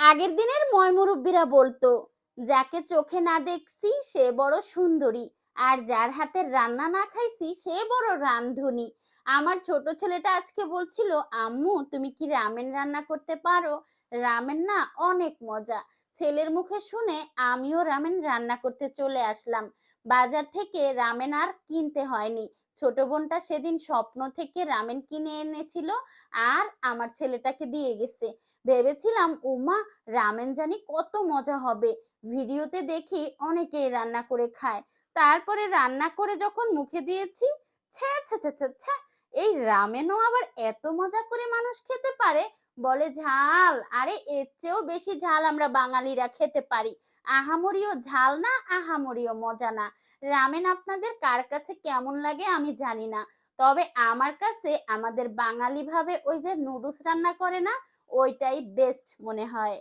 আগের দিনের ময়মুরব্বীরা বলতো, যাকে চোখে না দেখছি সে বড় সুন্দরী, আর যার হাতের রান্না না খাইছি সে বড় রান্ধনী। আমার ছোট ছেলেটা আজকে বলছিল, আম্মু তুমি কি রামেন রান্না করতে পারো? রামেন না অনেক মজা। ছেলের মুখে শুনে আমিও রামেন রান্না করতে চলে আসলাম। বাজার থেকে রামেন আর কিনতে হয়নি। ছোট বোনটা সেদিন স্বপ্ন থেকে রামেন কিনে এনেছিল, আর আমার ছেলেটাকে দিয়ে গেছে। ভেবেছিলাম উমা, রামেন জানি কত মজা হবে। ভিডিওতে দেখি অনেকেই রান্না করে খায়, তারপরে রান্না করে যখন মুখে দিয়েছি, ছ্যা ছ্যা ছ্যা ছ্যা ছ্যা, এই রামেনও আবার এত মজা করে মানুষ খেতে পারে? বলে ঝাল, আরে এর চেয়েও বেশি ঝাল আমরা বাঙালিরা খেতে পারি। আহামরিও ঝাল না, আহামরিও মজা না। রামেন আপনাদের কার কাছে কেমন লাগে আমি জানি না, তবে আমার কাছে আমাদের বাঙালি ভাবে ওই যে নুডলস রান্না করে না, ওইটাই বেস্ট মনে হয়।